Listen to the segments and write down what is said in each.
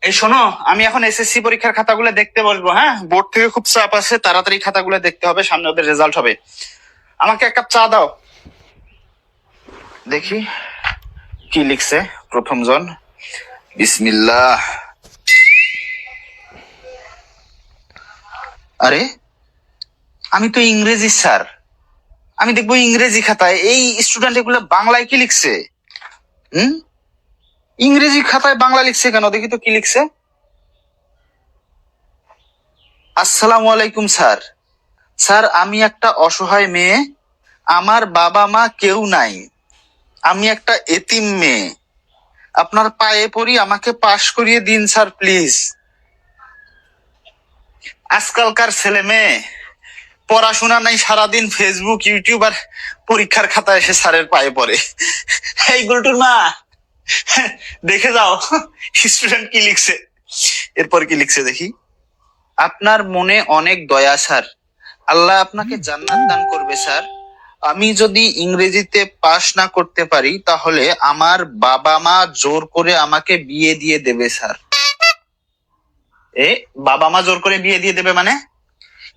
এই শোনো, আমি এখন এসএসসি পরীক্ষার খাতাগুলো দেখতে বলবো। হ্যাঁ, বোর্ড থেকে খুব চাপ আছে, তাড়াতাড়ি খাতাগুলো দেখতে হবে, সামনে ওদের রেজাল্ট হবে। আমাকে এক কাপ চা দাও। দেখি কি লিখছে প্রথম জন। বিসমিল্লাহ। আরে, আমি তো ইংরেজি স্যার, আমি দেখবো ইংরেজি খাতায়, এই স্টুডেন্ট এগুলো বাংলায় কি লিখছে? হুম, ইংরেজি খাতায় বাংলা লিখছে কেন? দেখি তো কি লিখছে। আসসালামু আলাইকুম স্যার। স্যার, আমি একটা অসহায় মেয়ে, আমার বাবা মা কেউ নাই, আমি একটা এতিম মেয়ে, আপনার পায়ে পড়ি, আমাকে পাশ করিয়ে দিন স্যার প্লিজ। আজকালকার ছেলে মেয়ে পড়াশোনা নাই, সারাদিন ফেসবুক ইউটিউব আর পরীক্ষার খাতায় এসে স্যারের পায়ে পড়ে। এই গুলটুর মা, দেখে যাও স্টুডেন্ট কি লিখছে। এরপর কি লিখছে দেখি। আপনার মনে অনেক দয়া স্যার, আল্লাহ আপনাকে জান্নাত দান করবে স্যার। আমি যদি ইংরেজিতে পাশ না করতে পারি তাহলে আমার বাবা মা জোর করে আমাকে বিয়ে দিয়ে দেবে স্যার। এ, বাবা মা জোর করে বিয়ে দিয়ে দেবে মানে?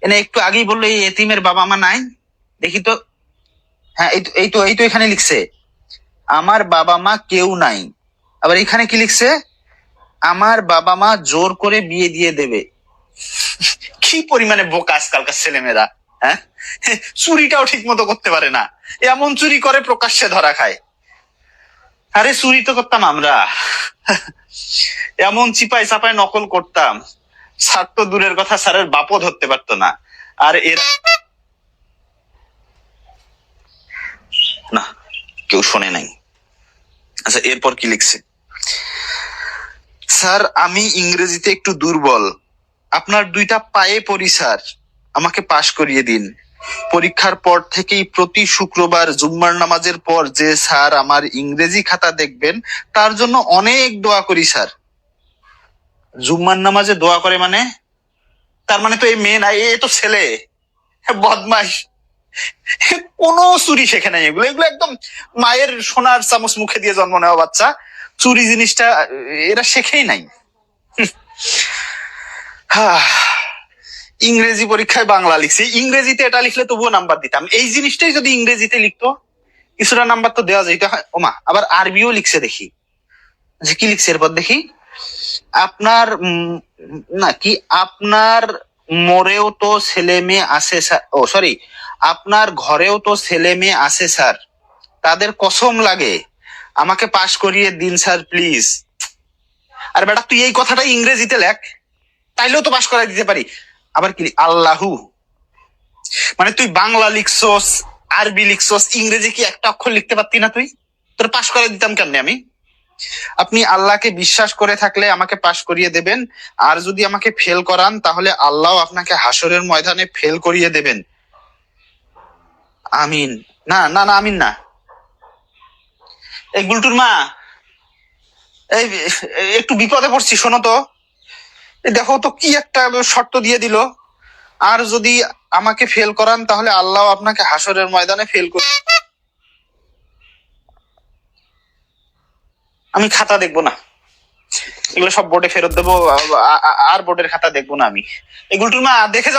এনে একটু আগেই বললো এই এতিমের বাবা মা নাই। দেখি তো। হ্যাঁ, এই তো এখানে লিখছে আমার বাবা মা কেউ নাই। আবার এখানে কি লিখছে? আমার বাবা মা জোর করে বিয়ে দিয়ে দেবে। কি পরিমানে বোকা আজকালকার ছেলেমেয়েরা! হ্যাঁ, চুরিটাও ঠিক মতো করতে পারে না, এমন চুরি করে প্রকাশ্যে ধরা খায়। আরে, চুরি তো করতাম আমরা, এমন চিপাই চাপাই নকল করতাম, স্যার তো দূরের কথা, স্যারের বাপও ধরতে পারতো না। আর এর না, কেউ শোনে নাই। আচ্ছা, এরপর কি লিখছে? স্যার, আমি ইংরেজিতে একটু দুর্বল, আপনার দুইটা পায়ে পড়ি স্যার, আমাকে পাশ করিয়ে দিন। পরীক্ষার পর থেকেই প্রতি শুক্রবার জুম্মার নামাজের পর যে স্যার আমার ইংরেজি খাতা দেখবেন তার জন্য অনেক দোয়া করি স্যার। জুম্মার নামাজে দোয়া করে মানে? তার মানে তো এই মেয়ে না, এ তো ছেলে, বদমাস। কোনো চুরি শেখে নাই, এগুলো এগুলো একদম মায়ের সোনার চামচ মুখে দিয়ে জন্ম নেওয়া বাচ্চা, চুরি জিনিসটা এরা শেখেই নাই। ইংরেজি পরীক্ষায় বাংলা লিখছি, ইংরেজিতে এটা লিখলে তবুও নাম্বার দিতাম, এই জিনিসটাই যদি ইংরেজিতে লিখতো কিছুটা নাম্বার তো দেওয়া যেত। ওমা, আবার আরবিও লিখছে দেখি, যে কি লিখছে এরপর দেখি। আপনার না কি, আপনার মোড়েও তো ছেলে মেয়ে আছে স্যার, ও সরি, আপনার ঘরেও তো ছেলে মেয়ে আছে স্যার, তাদের কসম লাগে, আমাকে পাশ করিয়ে দিন স্যার প্লিজ। আর বেটা, তুই এই কথাটা ইংরেজিতে লেখ, তাইলেও তো পাশ করাই দিতে পারি। আবার কি আল্লাহু, মানে তুই বাংলা লিখছস, আরবি লিখছস, ইংরেজি কি একটা অক্ষর লিখতে পারতি না তুই? তোর পাশ করাই দিতাম কেমনে আমি? আপনি আল্লাহকে বিশ্বাস করে থাকলে আমাকে পাশ করিয়ে দেবেন, আর যদি আমাকে ফেল করান তাহলে আল্লাহ আপনাকে হাসরের ময়দানে ফেল করিয়ে দেবেন। আমিন। না না না, আমিন না। এই গুলটুর মা, এই একটু বিপদে পড়ছি, শোনো তো। দেখো তো কি একটা শর্ত দিয়ে দিল, আর যদি আমাকে ফেল করান তাহলে আল্লাহ আপনাকে হাসরের ময়দানে ফেল করে। আমি খাতা দেখবো না, এগুলো সব বোর্ডে ফেরত দেবো, আর বোর্ডের খাতা দেখবো না আমি। এগুলো না, দেখে যাও।